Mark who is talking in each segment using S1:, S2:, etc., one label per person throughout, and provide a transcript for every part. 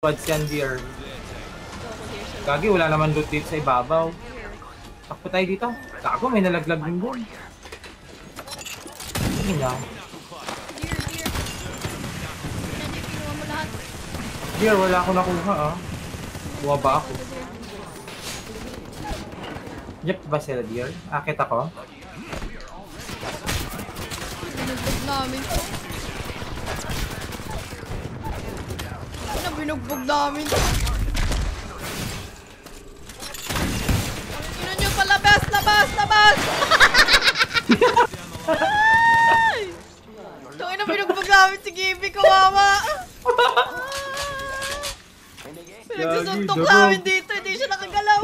S1: Squads yan, dear. Gagi, wala naman loot dito sa ibabaw. Takpo tayo dito. Gago, may nalaglag din doon. Hindi na. Dear, wala ako nakuha ah. Buha ba ako? Yep ba sila, dear? Akit ako?
S2: Binugbog namin to. Ano binugbog namin to? Ino nyo pa, labas! Labas! Labas! Ay! Ito ino binugbog namin si Gibby, kawawa! Pinagsusuntok namin dito, hindi siya nakagalaw.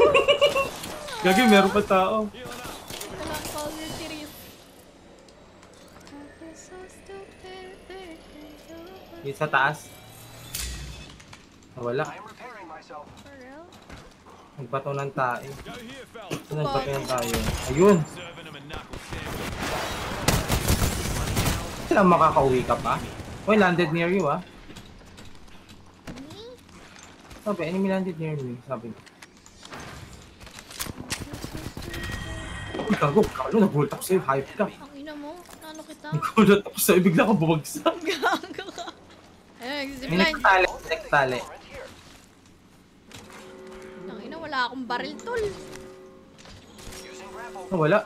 S1: Gagi, meron pa tao.
S2: Walang positive.
S1: Dito sa taas. Wala. Nagbato ng tae. Nagbato ng tayo. Ayun! Kailan makakauwi ka pa? Uy, landed near you ah. Sabi, enemy landed near me. Sabi. Uy, gago. Kalo, nagulat ako sa'yo. Hype ka.
S2: Ang ina mo, nalo kita.
S1: Nagulat ako sa'yo. Bigla kang bumagsak.
S2: Gago ka. Eh,
S1: May
S2: zipline.
S1: nagtali.
S2: Ang ina, wala akong baril, tol.
S1: Oh, wala.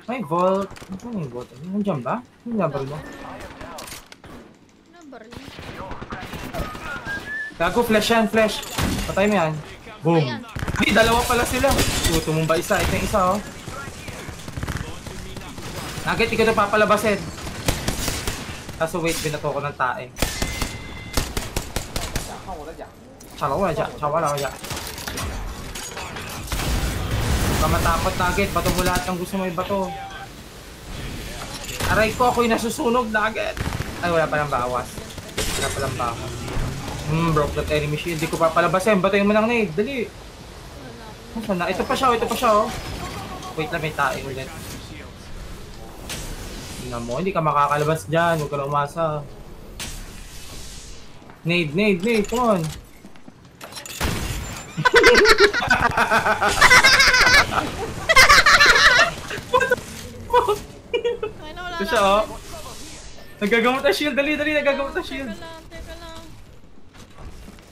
S1: May vault. Ano may vault? Nandiyan ba? Hindi na baril mo.
S2: Ano baril?
S1: Gago, flash yan, flash. Patay mo yan. Boom.
S2: Ayan.
S1: Ay, dalawa pala sila. Tumumba isa. Ito yung isa, oh. Nugget, ikaw na papalabasin. Kaso wait, binato ko ng tae. Wala dyan. Huwag ka matakot, Nugget. Bato mo lahat ng gusto mo ibato. Aray ko, ako'y nasusunog, Nugget. Ay, wala palang bawas. Wala palang bawas. Broke that enemy shield. Hindi ko papalabasin. Batoyin mo ng nade. Dali. Saan na? Ito pa siya, oh. Wait lang, may tae ulit. Tingnan mo, hindi ka makakalabas dyan. Huwag ka na umasa. Nade. Come on.
S2: Ay na, wala
S1: Ito siya, oh. Nagagamot na shield. Dali. Nagagamot na shield.
S2: Teka lang.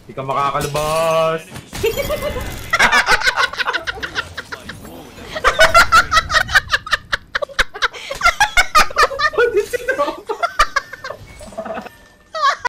S1: Hindi ka makakalabas.